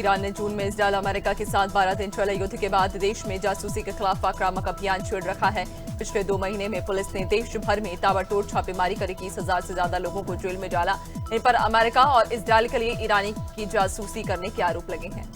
Iran ने जून में Israel America के साथ 12 दिन चले युद्ध के बाद देश में जासूसी के खिलाफ आक्रामक अभियान छेड़ रखा है। पिछले 2 महीने में पुलिस ने देश भर में ताबड़तोड़ छापेमारी कर 21,000 से ज्यादा लोगों को जेल में डाला। इन पर अमेरिका और इसराइल के लिए ईरानी की जासूसी करने के आरोप लगे हैं।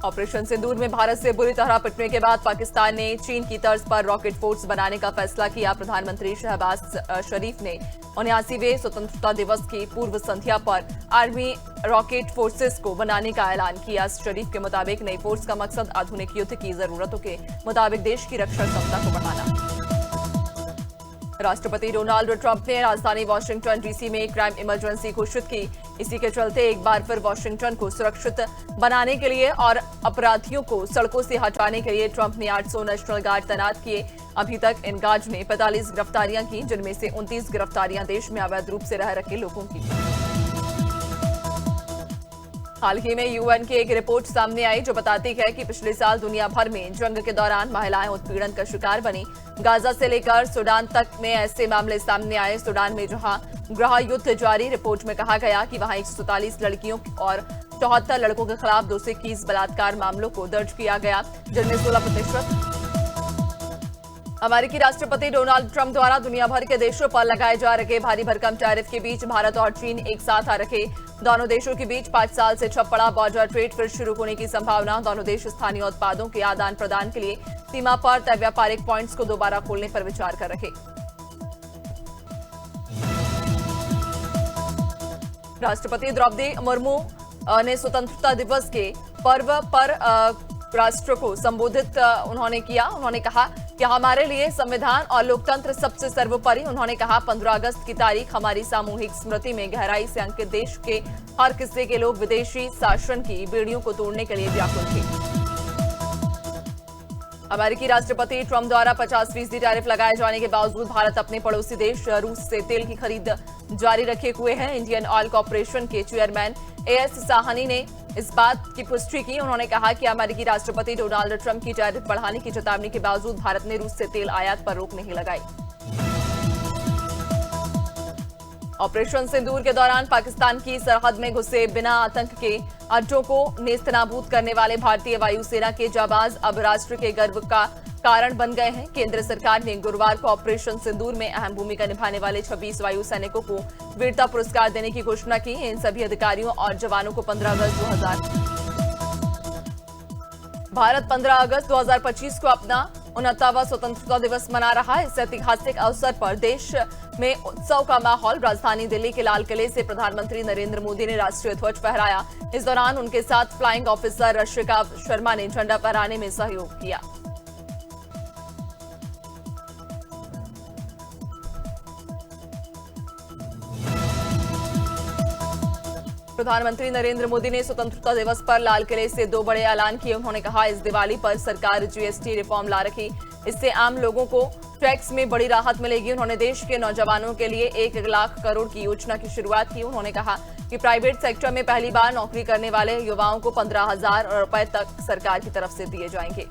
ऑपरेशन सिंदूर में भारत से बुरी तरह पिटने के बाद पाकिस्तान ने चीन की तर्ज पर रॉकेट फोर्स बनाने का फैसला किया। प्रधानमंत्री शहबाज शरीफ ने 79वें स्वतंत्रता दिवस की पूर्व संध्या पर आर्मी रॉकेट फोर्सेस को बनाने का ऐलान किया। शरीफ के मुताबिक नई फोर्स का मकसद आधुनिक युद्ध की जरूरतों के मुताबिक देश की रक्षा क्षमता को बढ़ाना। राष्ट्रपति डोनाल्ड ट्रंप ने राजधानी वाशिंगटन डीसी में क्राइम इमरजेंसी घोषित की। इसी के चलते एक बार फिर वाशिंगटन को सुरक्षित बनाने के लिए और अपराधियों को सड़कों से हटाने के लिए ट्रंप ने 800 नेशनल गार्ड तैनात किए। अभी तक इन गार्ड ने 45 गिरफ्तारियां की, जिनमें से 29 गिरफ्तारियां देश में अवैध रूप से रह रखे लोगों की। हाल ही में यूएन की एक रिपोर्ट सामने आई जो बताती है कि पिछले साल दुनिया भर में जंग के दौरान महिलाएं उत्पीड़न का शिकार बनी। गाजा से लेकर सूडान तक में ऐसे मामले सामने आए। सूडान में जहां गृह युद्ध जारी, रिपोर्ट में कहा गया कि वहां 144 लड़कियों और 74 लड़कों के खिलाफ 221 बलात्कार मामलों को दर्ज किया गया, जिनमें 16% अमेरिकी राष्ट्रपति डोनाल्ड ट्रंप द्वारा दुनिया भर के देशों पर लगाए जा रहे भारी भरकम टैरिफ के बीच भारत और चीन एक साथ आ रखे। दोनों देशों के बीच 5 साल से ठप पड़ा बॉर्डर ट्रेड फिर शुरू होने की संभावना। दोनों देश स्थानीय उत्पादों के आदान प्रदान के लिए सीमा पर तय व्यापारिक पॉइंट्स को दोबारा खोलने पर विचार कर रहे। राष्ट्रपति द्रौपदी मुर्मू ने स्वतंत्रता दिवस के पर्व पर राष्ट्र को संबोधित उन्होंने किया। उन्होंने कहा कि हमारे लिए संविधान और लोकतंत्र सबसे सर्वोपरि। उन्होंने कहा 15 अगस्त की तारीख हमारी सामूहिक स्मृति में गहराई से अंकित। देश के हर किस्से के लोग विदेशी शासन की बेड़ियों को तोड़ने के लिए व्याकुल थे। अमेरिकी राष्ट्रपति ट्रंप द्वारा 50% टैरिफ लगाए जाने के बावजूद भारत अपने पड़ोसी देश रूस से तेल की खरीद जारी रखे हुए हैं। इंडियन ऑयल कॉर्पोरेशन के चेयरमैन एएस साहनी ने इस बात की पुष्टि की। उन्होंने कहा कि अमेरिकी राष्ट्रपति डोनाल्ड ट्रंप की टैरिफ बढ़ाने की चेतावनी के बावजूद भारत ने रूस से तेल आयात पर रोक नहीं लगाई। ऑपरेशन सिंदूर के दौरान पाकिस्तान की सरहद में घुसे बिना आतंक के अड्डों को नेस्तनाबूद करने वाले भारतीय वायुसेना के जाबाज अब राष्ट्र के गर्व का कारण बन गए हैं। केंद्र सरकार ने गुरुवार को ऑपरेशन सिंदूर में अहम भूमिका निभाने वाले 26 वायु सैनिकों को वीरता पुरस्कार देने की घोषणा की। इन सभी अधिकारियों और जवानों को 15 अगस्त 2025 को अपना 69वां स्वतंत्रता दिवस मना रहा है। इस ऐतिहासिक अवसर पर देश में उत्सव का माहौल। राजधानी दिल्ली के लाल किले से प्रधानमंत्री नरेंद्र मोदी ने राष्ट्रीय ध्वज फहराया। इस दौरान उनके साथ फ्लाइंग ऑफिसर रशिका शर्मा ने झंडा फहराने में सहयोग किया। प्रधानमंत्री नरेंद्र मोदी ने स्वतंत्रता दिवस पर लाल किले से 2 बड़े ऐलान किए। उन्होंने कहा इस दिवाली पर सरकार जीएसटी रिफॉर्म ला रखी, इससे आम लोगों को टैक्स में बड़ी राहत मिलेगी। उन्होंने देश के नौजवानों के लिए 1 लाख करोड़ की योजना की शुरुआत की। उन्होंने कहा कि प्राइवेट सेक्टर में पहली बार नौकरी करने वाले युवाओं को 15,000 रुपए तक सरकार की तरफ से दिए जाएंगे।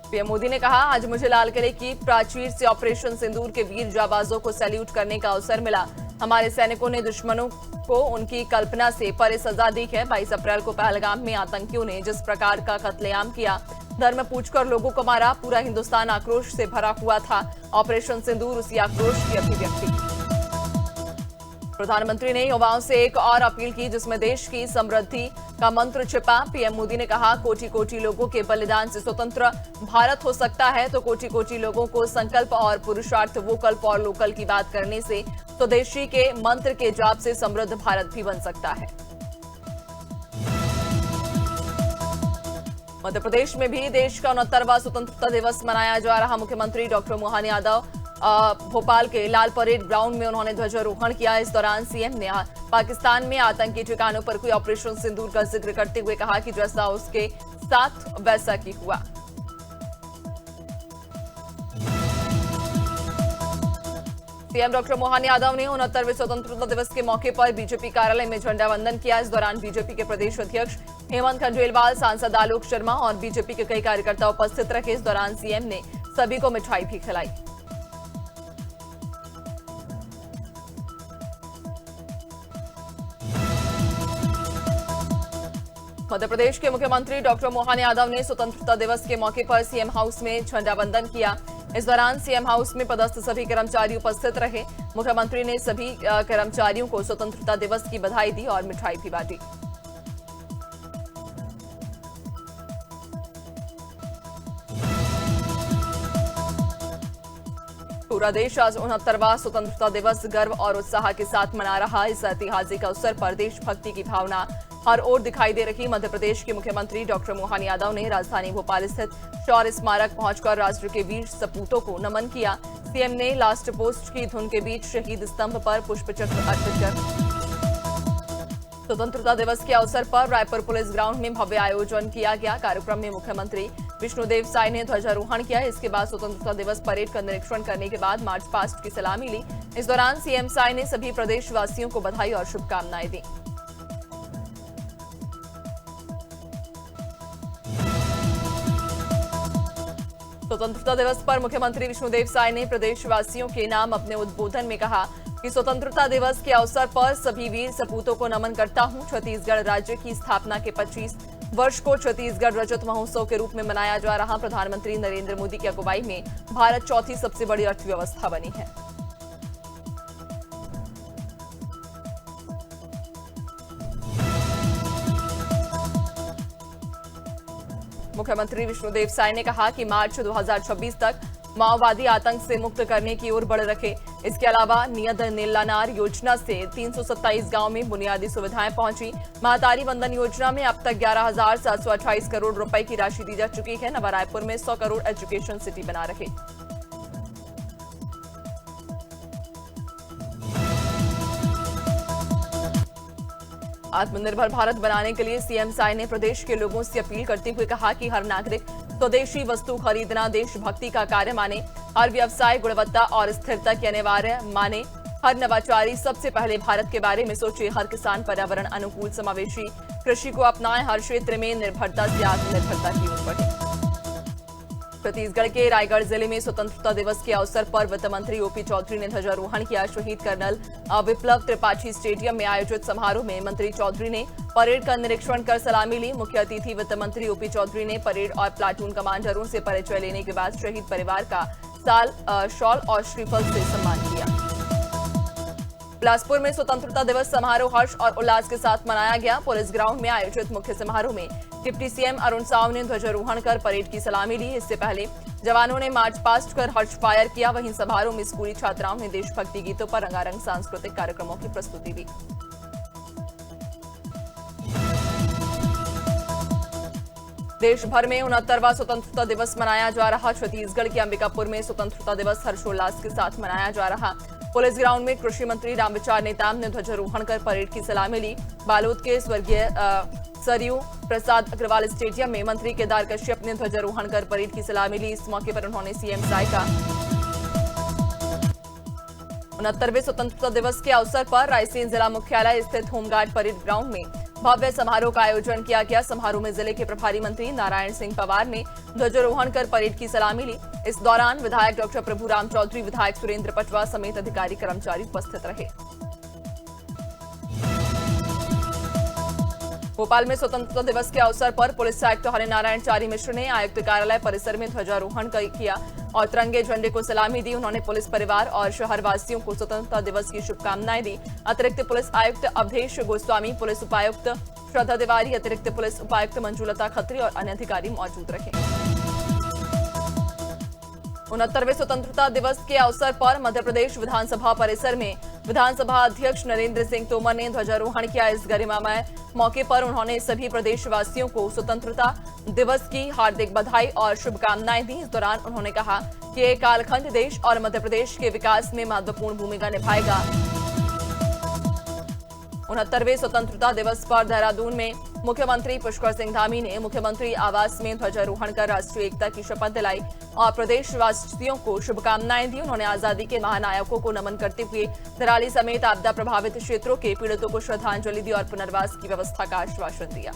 पीएम मोदी ने कहा आज मुझे लाल किले की प्राचीर से ऑपरेशन सिंदूर के वीर जाबाजों को सैल्यूट करने का अवसर मिला। हमारे सैनिकों ने दुश्मनों को उनकी कल्पना से परे सजा दी है। 22 अप्रैल को पहलगाम में आतंकियों ने जिस प्रकार का कत्लेआम किया, धर्म पूछकर लोगों को मारा, पूरा हिंदुस्तान आक्रोश से भरा हुआ था। ऑपरेशन सिंदूर उसी आक्रोश की अभिव्यक्ति। प्रधानमंत्री ने युवाओं से एक और अपील की जिसमें देश की समृद्धि का मंत्र छिपा। पीएम मोदी ने कहा कोटि कोटि लोगों के बलिदान से स्वतंत्र भारत हो सकता है, तो कोटि कोटि लोगों को संकल्प और पुरुषार्थ वोकल फॉर लोकल की बात करने से, स्वदेशी के मंत्र के जाप से समृद्ध भारत भी बन सकता है। मध्य प्रदेश में भी देश का 69वां स्वतंत्रता दिवस मनाया जा रहा। मुख्यमंत्री डॉक्टर मोहन यादव भोपाल के लाल परेड ग्राउंड में उन्होंने ध्वजारोहण किया। इस दौरान सीएम ने पाकिस्तान में आतंकी ठिकानों पर हुई ऑपरेशन सिंदूर का जिक्र करते हुए कहा कि जैसा उसके साथ वैसा ही हुआ। सीएम डॉक्टर मोहन यादव ने 69वें स्वतंत्रता दिवस के मौके पर बीजेपी कार्यालय में झंडा वंदन किया। इस दौरान बीजेपी के प्रदेश अध्यक्ष हेमंत खंडेलवाल, सांसद आलोक शर्मा और बीजेपी के कई कार्यकर्ता उपस्थित रहे। इस दौरान सीएम ने सभी को मिठाई भी खिलाई। मध्य प्रदेश के मुख्यमंत्री डॉक्टर मोहन यादव ने स्वतंत्रता दिवस के मौके पर सीएम हाउस में झंडा वंदन किया। इस दौरान सीएम हाउस में पदस्थ सभी कर्मचारी उपस्थित रहे। मुख्यमंत्री ने सभी कर्मचारियों को स्वतंत्रता दिवस की बधाई दी और मिठाई भी बांटी। पूरा देश आज 69वां स्वतंत्रता दिवस गर्व और उत्साह के साथ मना रहा। इस ऐतिहासिक अवसर पर देशभक्ति की भावना हर ओर दिखाई दे रही। मध्य प्रदेश के मुख्यमंत्री डॉक्टर मोहन यादव ने राजधानी भोपाल स्थित शौर्य स्मारक पहुंचकर राष्ट्र के वीर सपूतों को नमन किया। सीएम ने लास्ट पोस्ट की धुन के बीच शहीद स्तंभ पर पुष्पचक्र अर्पित कर स्वतंत्रता दिवस के अवसर पर रायपुर पुलिस ग्राउंड में भव्य आयोजन किया गया। कार्यक्रम में मुख्यमंत्री विष्णुदेव साय ने ध्वजारोहण किया। इसके बाद स्वतंत्रता दिवस परेड का निरीक्षण करने के बाद मार्च पास्ट की सलामी ली। इस दौरान सीएम साय ने सभी प्रदेशवासियों को बधाई और शुभकामनाएं दी। स्वतंत्रता दिवस पर मुख्यमंत्री विष्णुदेव साय ने प्रदेशवासियों के नाम अपने उद्बोधन में कहा कि स्वतंत्रता दिवस के अवसर पर सभी वीर सपूतों को नमन करता हूं। छत्तीसगढ़ राज्य की स्थापना के 25 वर्ष को छत्तीसगढ़ रजत महोत्सव के रूप में मनाया जा रहा। प्रधानमंत्री नरेंद्र मोदी की अगुवाई में भारत चौथी सबसे बड़ी अर्थव्यवस्था बनी है। मुख्यमंत्री विष्णुदेव साय ने कहा कि मार्च 2026 तक माओवादी आतंक से मुक्त करने की ओर बढ़ रखे। इसके अलावा नियत नीलानार योजना से 327 गांव में बुनियादी सुविधाएं पहुंची। महतारी वंदन योजना में अब तक 11,728 करोड़ रुपए की राशि दी जा चुकी है। नवा रायपुर में 100 करोड़ एजुकेशन सिटी बना रहे। आत्मनिर्भर भारत बनाने के लिए सीएम साय ने प्रदेश के लोगों से अपील करते हुए कहा कि हर नागरिक स्वदेशी वस्तु खरीदना देशभक्ति का कार्य माने। हर व्यवसाय गुणवत्ता और स्थिरता की अनिवार्य माने। हर नवाचारी सबसे पहले भारत के बारे में सोचे। हर किसान पर्यावरण अनुकूल समावेशी कृषि को अपनाएं। हर क्षेत्र में निर्भरता से आत्मनिर्भरता की ओर बढ़े। छत्तीसगढ़ के रायगढ़ जिले में स्वतंत्रता दिवस के अवसर पर वित्त मंत्री ओपी चौधरी ने ध्वजारोहण किया। शहीद कर्नल विप्लव त्रिपाठी स्टेडियम में आयोजित समारोह में मंत्री चौधरी ने परेड का निरीक्षण कर सलामी ली। मुख्य अतिथि वित्त मंत्री ओपी चौधरी ने परेड और प्लाटून कमांडरों से परिचय लेने के बाद शहीद परिवार का शॉल और श्रीफल से सम्मान किया। बिलासपुर में स्वतंत्रता दिवस समारोह हर्ष और उल्लास के साथ मनाया गया। पुलिस ग्राउंड में आयोजित मुख्य समारोह में डिप्टी सीएम अरुण साव ने ध्वजारोहण कर परेड की सलामी ली। इससे पहले जवानों ने मार्च पास्ट कर हर्ष फायर किया। वहीं समारोह में स्कूली छात्राओं ने देशभक्ति गीतों पर रंगारंग सांस्कृतिक कार्यक्रमों की प्रस्तुति दी। देश भर में 69वां स्वतंत्रता दिवस मनाया जा रहा। छत्तीसगढ़ के अंबिकापुर में स्वतंत्रता दिवस हर्षोल्लास के साथ मनाया जा रहा। पुलिस ग्राउंड में कृषि मंत्री रामविचार नेताम ने ध्वजारोहण कर परेड की सलामी ली। बालोद के स्वर्गीय सरयू प्रसाद अग्रवाल स्टेडियम में मंत्री केदार कश्यप ने ध्वजारोहण कर परेड की सलामी ली। इस मौके पर उन्होंने सीएम साय का 69वें स्वतंत्रता दिवस के अवसर पर रायसेन जिला मुख्यालय स्थित होमगार्ड परेड ग्राउंड में भव्य समारोह का आयोजन किया गया। समारोह में जिले के प्रभारी मंत्री नारायण सिंह पवार ने ध्वजारोहण कर परेड की सलामी ली। इस दौरान विधायक डॉक्टर प्रभुराम चौधरी, विधायक सुरेंद्र पटवा समेत अधिकारी कर्मचारी उपस्थित रहे। भोपाल में स्वतंत्रता दिवस के अवसर पर पुलिस आयुक्त हरिनारायण चारी मिश्र ने आयुक्त कार्यालय परिसर में ध्वजारोहण किया और तिरंगे झंडे को सलामी दी। उन्होंने पुलिस परिवार और शहरवासियों को स्वतंत्रता दिवस की शुभकामनाएं दी। अतिरिक्त पुलिस आयुक्त अवधेश गोस्वामी, पुलिस उपायुक्त श्रद्धा तिवारी, अतिरिक्त पुलिस उपायुक्त मंजुलता खत्री और अन्य अधिकारी मौजूद रहे। 69वें स्वतंत्रता दिवस के अवसर पर मध्य प्रदेश विधानसभा परिसर में विधानसभा अध्यक्ष नरेंद्र सिंह तोमर ने ध्वजारोहण किया। इस गरिमामय मौके पर उन्होंने सभी प्रदेशवासियों को स्वतंत्रता दिवस की हार्दिक बधाई और शुभकामनाएं दी। इस दौरान उन्होंने कहा कि ये कालखंड देश और मध्य प्रदेश के विकास में महत्वपूर्ण भूमिका निभाएगा। 69वें स्वतंत्रता दिवस पर देहरादून में मुख्यमंत्री पुष्कर सिंह धामी ने मुख्यमंत्री आवास में ध्वजारोहण कर राष्ट्रीय एकता की शपथ दिलाई और प्रदेशवासियों को शुभकामनाएं दी। उन्होंने आजादी के महानायकों को नमन करते हुए धराली समेत आपदा प्रभावित क्षेत्रों के पीड़ितों को श्रद्धांजलि दी और पुनर्वास की व्यवस्था का आश्वासन दिया।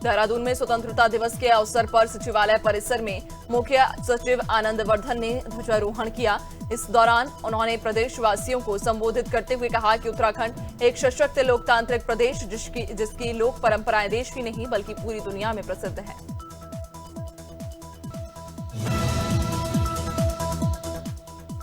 देहरादून में स्वतंत्रता दिवस के अवसर पर सचिवालय परिसर में मुख्य सचिव आनंद वर्धन ने ध्वजारोहण किया। इस दौरान उन्होंने प्रदेशवासियों को संबोधित करते हुए कहा कि उत्तराखंड एक सशक्त लोकतांत्रिक प्रदेश जिसकी लोक परंपराएं देश ही नहीं बल्कि पूरी दुनिया में प्रसिद्ध है।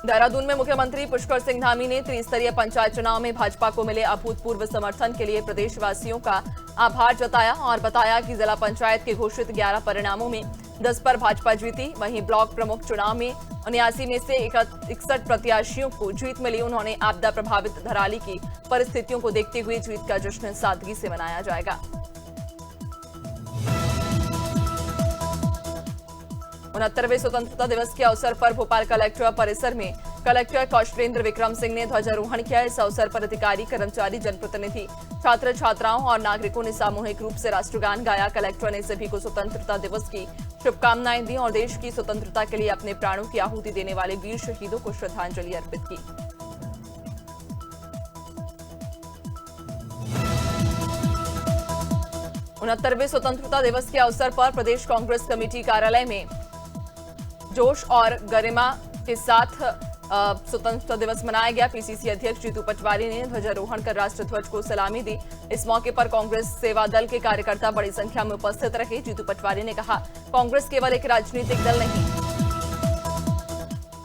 देहरादून में मुख्यमंत्री पुष्कर सिंह धामी ने त्रिस्तरीय पंचायत चुनाव में भाजपा को मिले अभूतपूर्व समर्थन के लिए प्रदेशवासियोों का आभार जताया और बताया कि जिला पंचायत के घोषित 11 परिणामों में 10 पर भाजपा जीती। वहीं ब्लॉक प्रमुख चुनाव में 79 में से 61 प्रत्याशियों को जीत मिली। उन्होंने आपदा प्रभावित धराली की परिस्थितियों को देखते हुए जीत का जश्न सादगी से मनाया जाएगा। 69वें स्वतंत्रता दिवस के अवसर पर भोपाल कलेक्टर परिसर में कलेक्टर कौशलेंद्र विक्रम सिंह ने ध्वजारोहण किया। इस अवसर पर अधिकारी, कर्मचारी, जनप्रतिनिधि, छात्र छात्राओं और नागरिकों ने सामूहिक रूप से राष्ट्रगान गाया। कलेक्टर ने सभी को स्वतंत्रता दिवस की शुभकामनाएं दी और देश की स्वतंत्रता के लिए अपने प्राणों की आहुति देने वाले वीर शहीदों को श्रद्धांजलि अर्पित की। उनहत्तरवें स्वतंत्रता दिवस के अवसर पर प्रदेश कांग्रेस कमेटी कार्यालय में जोश और गरिमा के साथ स्वतंत्रता दिवस मनाया गया। पीसीसी अध्यक्ष जीतू पटवारी ने ध्वजारोहण कर राष्ट्र ध्वज को सलामी दी। इस मौके पर कांग्रेस सेवा दल के कार्यकर्ता बड़ी संख्या में उपस्थित रहे। जीतू पटवारी ने कहा, कांग्रेस केवल एक राजनीतिक दल नहीं।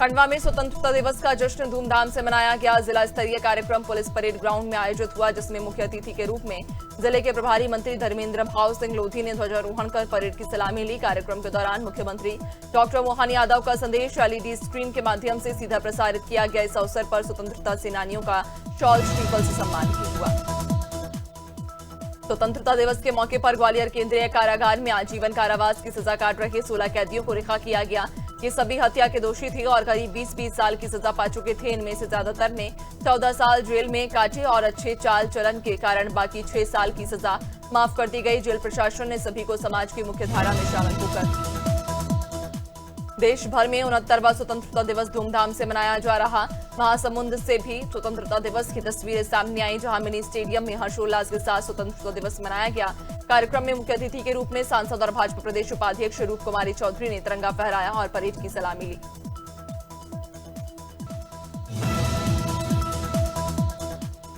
खंडवा में स्वतंत्रता दिवस का जश्न धूमधाम से मनाया गया। जिला स्तरीय कार्यक्रम पुलिस परेड ग्राउंड में आयोजित हुआ, जिसमें मुख्य अतिथि के रूप में जिले के प्रभारी मंत्री धर्मेंद्र भाव सिंह लोधी ने ध्वजारोहण कर परेड की सलामी ली। कार्यक्रम के दौरान मुख्यमंत्री डॉक्टर मोहन यादव का संदेश एलईडी स्क्रीन के माध्यम से सीधा प्रसारित किया गया। इस अवसर पर स्वतंत्रता सेनानियों का शॉल स्टीपल से सम्मान भी हुआ। स्वतंत्रता दिवस के मौके पर ग्वालियर केंद्रीय कारागार में आजीवन कारावास की सजा काट रहे 16 कैदियों को रिहा किया गया। ये सभी हत्या के दोषी थे और करीब 20-20 साल की सजा पा चुके थे। इनमें से ज्यादातर ने 14 साल जेल में काटे और अच्छे चाल चलन के कारण बाकी 6 साल की सजा माफ कर दी गई। जेल प्रशासन ने सभी को समाज की मुख्य धारा में शामिल होकर देश भर में 69वां स्वतंत्रता दिवस धूमधाम से मनाया जा रहा। महासमुंद से भी स्वतंत्रता दिवस की तस्वीरें सामने आई, जहां मिनी स्टेडियम में हर्षोल्लास के साथ स्वतंत्रता दिवस मनाया गया। कार्यक्रम में मुख्य अतिथि के रूप में सांसद और भाजपा प्रदेश उपाध्यक्ष रूप कुमारी चौधरी ने तिरंगा फहराया और परेड की सलामी ली।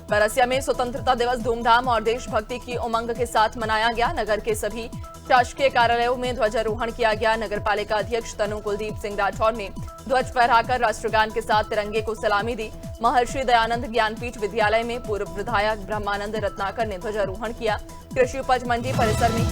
बरसिया में स्वतंत्रता दिवस धूमधाम और देशभक्ति की उमंग के साथ मनाया गया। नगर के सभी शासकीय कार्यालयों में ध्वजारोहण किया गया। नगर पालिका अध्यक्ष तनु कुलदीप सिंह राठौर ने ध्वज फहराकर राष्ट्रगान के साथ तिरंगे को सलामी दी। महर्षि दयानंद ज्ञानपीठ विद्यालय में पूर्व विधायक ब्रह्मानंद रत्नाकर ने ध्वजारोहण किया। कृषि उपज मंडी परिसर में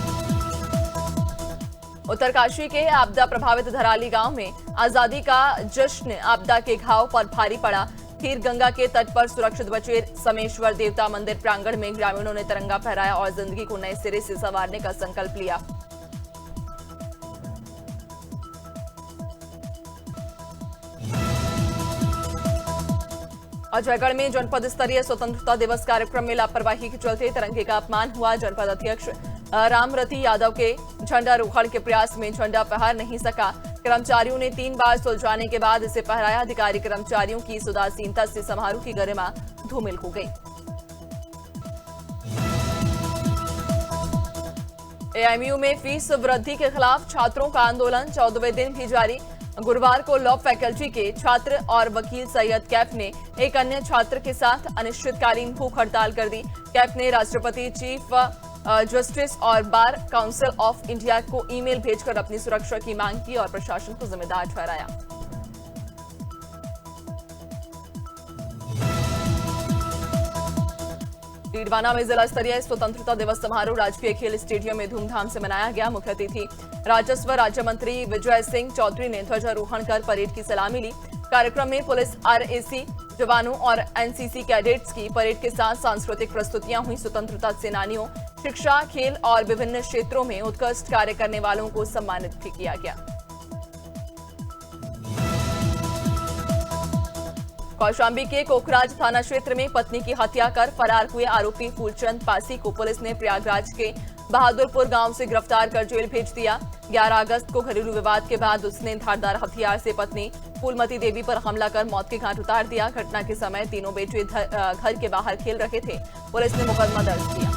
उत्तरकाशी के आपदा प्रभावित धराली गांव में आजादी का जश्न आपदा के घाव पर भारी पड़ा। खीर गंगा के तट पर सुरक्षित बचे समेश्वर देवता मंदिर प्रांगण में ग्रामीणों ने तिरंगा फहराया और जिंदगी को नए सिरे से संवारने का संकल्प लिया। अजयगढ़ में जनपद स्तरीय स्वतंत्रता दिवस कार्यक्रम में लापरवाही के चलते तिरंगे का अपमान हुआ। जनपद अध्यक्ष रामरती यादव के झंडारोहण के प्रयास में झंडा फहर नहीं सका। कर्मचारियों ने 3 बार सुलझाने के बाद इसे फहराया। अधिकारी कर्मचारियों की इस उदासीनता से समारोह की गरिमा धूमिल हो गई। एएमयू में फीस वृद्धि के खिलाफ छात्रों का आंदोलन 14वें दिन भी जारी। गुरुवार को लॉ फैकल्टी के छात्र और वकील सैयद कैफ ने एक अन्य छात्र के साथ अनिश्चितकालीन भूख हड़ताल कर दी। कैफ ने राष्ट्रपति, चीफ जस्टिस और बार काउंसिल ऑफ इंडिया को ईमेल भेजकर अपनी सुरक्षा की मांग की और प्रशासन को जिम्मेदार ठहराया। डीडवाना में जिला स्तरीय स्वतंत्रता दिवस समारोह राजकीय खेल स्टेडियम में धूमधाम से मनाया गया। मुख्य अतिथि राजस्व राज्य मंत्री विजय सिंह चौधरी ने ध्वजारोहण कर परेड की सलामी ली। कार्यक्रम में पुलिस, आरएसी जवानों और एनसीसी कैडेट्स की परेड के साथ सांस्कृतिक प्रस्तुतियां हुई। स्वतंत्रता सेनानियों, शिक्षा, खेल और विभिन्न क्षेत्रों में उत्कृष्ट कार्य करने वालों को सम्मानित भी किया गया। कौशांबी के कोखराज थाना क्षेत्र में पत्नी की हत्या कर फरार हुए आरोपी फूलचंद पासी को पुलिस ने प्रयागराज के बहादुरपुर गांव से गिरफ्तार कर जेल भेज दिया। 11 अगस्त को घरेलू विवाद के बाद उसने धारदार हथियार से पत्नी फूलमती देवी पर हमला कर मौत के घाट उतार दिया। घटना के समय तीनों बेटे घर के बाहर खेल रहे थे। पुलिस ने मुकदमा दर्ज किया।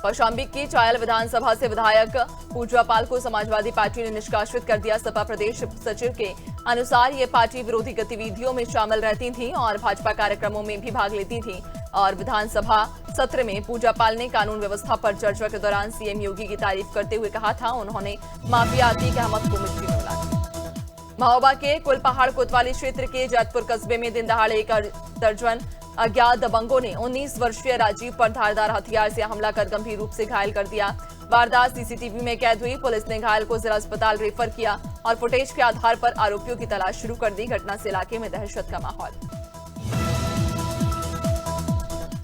कौशाम्बी की चायल विधानसभा से विधायक पूजा पाल को समाजवादी पार्टी ने निष्कासित कर दिया। सपा प्रदेश सचिव के अनुसार ये पार्टी विरोधी गतिविधियों में शामिल रहती थी और भाजपा कार्यक्रमों में भी भाग लेती थी। और विधानसभा सत्र में पूजा पाल ने कानून व्यवस्था पर चर्चा के दौरान सीएम योगी की तारीफ करते हुए कहा था, उन्होंने माफिया अतीक अहमद को मिट्टी में मिला दिया। महोबा के कुलपहाड़ कोतवाली क्षेत्र के जैतपुर कस्बे में दिन दहाड़े एक दर्जन अज्ञात दबंगों ने 19 वर्षीय राजीव पर धारदार हथियार से हमला कर गंभीर रूप से घायल कर दिया। वारदात सीसीटीवी में कैद हुई। पुलिस ने घायल को जिला अस्पताल रेफर किया और फुटेज के आधार पर आरोपियों की तलाश शुरू कर दी। घटना से इलाके में दहशत का माहौल।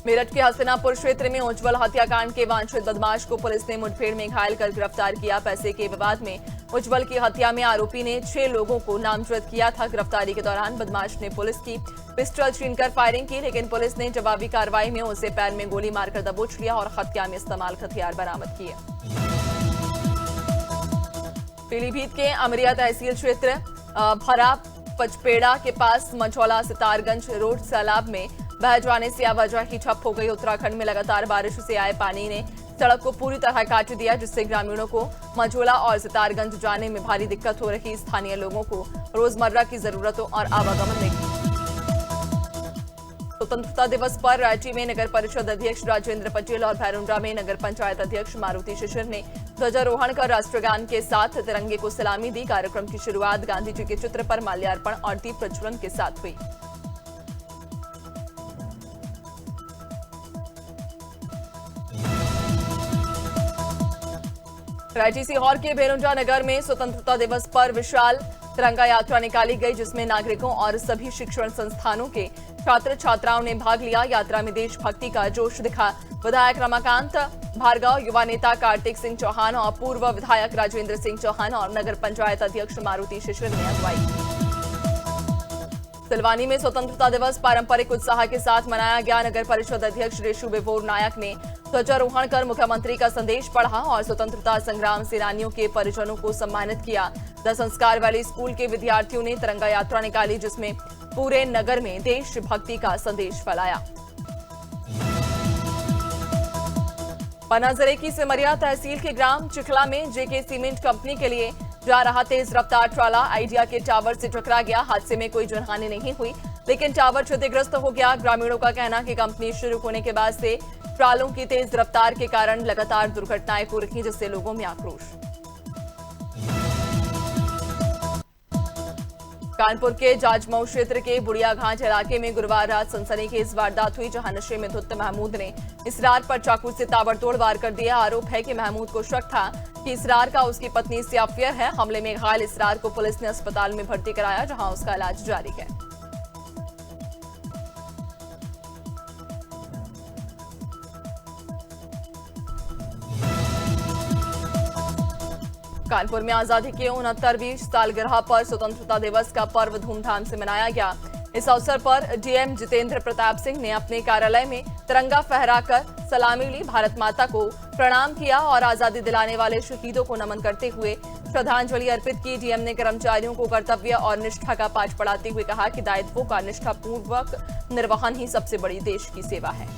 मेरठ के हसनापुर क्षेत्र में उज्जवल हत्याकांड के वांछित बदमाश को पुलिस ने मुठभेड़ में घायल कर गिरफ्तार किया। पैसे के विवाद में उज्जवल की हत्या में आरोपी ने 6 लोगों को नामजद किया था। गिरफ्तारी के दौरान बदमाश ने पुलिस की पिस्टल छीनकर फायरिंग की, लेकिन पुलिस ने जवाबी कार्रवाई में उसे पैर में गोली मारकर दबोच लिया और हत्या में इस्तेमाल हथियार बरामद किए। पीलीभीत के अमरिया तहसील क्षेत्र भरा पचपेड़ा के पास मंझौला सितारगंज रोड सैलाब में बह जाने से आवाजाही ठप हो गई। उत्तराखंड में लगातार बारिश से आए पानी ने सड़क को पूरी तरह काट दिया, जिससे ग्रामीणों को मंझौला और सितारगंज जाने में भारी दिक्कत हो रही। स्थानीय लोगों को रोजमर्रा की जरूरतों और आवागमन में। स्वतंत्रता दिवस पर रांची में नगर परिषद अध्यक्ष राजेंद्र पटेल और भैरुंडा में नगर पंचायत अध्यक्ष मारुति शिशिर ने ध्वजारोहण कर राष्ट्रगान के साथ तिरंगे को सलामी दी। कार्यक्रम की शुरुआत गांधी जी के चित्र पर माल्यार्पण और दीप प्रज्वलन के साथ हुई। रांची सीहोर के भैरुंडा नगर में स्वतंत्रता दिवस पर विशाल तिरंगा यात्रा निकाली गई, जिसमें नागरिकों और सभी शिक्षण संस्थानों के छात्र छात्राओं ने भाग लिया। यात्रा में देशभक्ति का जोश दिखा। विधायक रमाकांत भार्गव, युवा नेता कार्तिक सिंह चौहान और पूर्व विधायक राजेंद्र सिंह चौहान और नगर पंचायत अध्यक्ष मारुति शिशिर ने अगुवाई। सिलवानी में स्वतंत्रता दिवस पारंपरिक उत्साह के साथ मनाया गया। नगर परिषद अध्यक्ष रेशु विभोर नायक ने ध्वजारोहण कर मुख्यमंत्री का संदेश पढ़ा और स्वतंत्रता संग्राम सेनानियों के परिजनों को सम्मानित किया। द संस्कार वैली स्कूल के विद्यार्थियों ने तिरंगा यात्रा निकाली, जिसमें पूरे नगर में देशभक्ति का संदेश फैलाया। पन्ना जिले की सिमरिया तहसील के ग्राम चिखला में जेके सीमेंट कंपनी के लिए जा रहा तेज रफ्तार ट्राला आइडिया के टावर से टकरा गया। हादसे में कोई जनहानि नहीं हुई, लेकिन टावर क्षतिग्रस्त हो गया। ग्रामीणों का कहना कि कंपनी शुरू होने के बाद से ट्रालों की तेज रफ्तार के कारण लगातार दुर्घटनाएं हो रही, जिससे लोगों में आक्रोश। कानपुर के जाजमऊ क्षेत्र के बुढ़िया घाट इलाके में गुरुवार रात सनसनीखेज वारदात हुई, जहां नशे में धुत महमूद ने इसरार पर चाकू से ताबड़तोड़ वार कर दिया। आरोप है कि महमूद को शक था कि इसरार का उसकी पत्नी से अफेयर है। हमले में घायल इसरार को पुलिस ने अस्पताल में भर्ती कराया, जहां उसका इलाज जारी है। कानपुर में आजादी के 69वीं सालगिरह पर स्वतंत्रता दिवस का पर्व धूमधाम से मनाया गया। इस अवसर पर डीएम जितेंद्र प्रताप सिंह ने अपने कार्यालय में तिरंगा फहराकर सलामी ली, भारत माता को प्रणाम किया और आजादी दिलाने वाले शहीदों को नमन करते हुए श्रद्धांजलि अर्पित की। डीएम ने कर्मचारियों को कर्तव्य और निष्ठा का पाठ पढ़ाते हुए कहा कि दायित्वों का निष्ठापूर्वक निर्वहन ही सबसे बड़ी देश की सेवा है।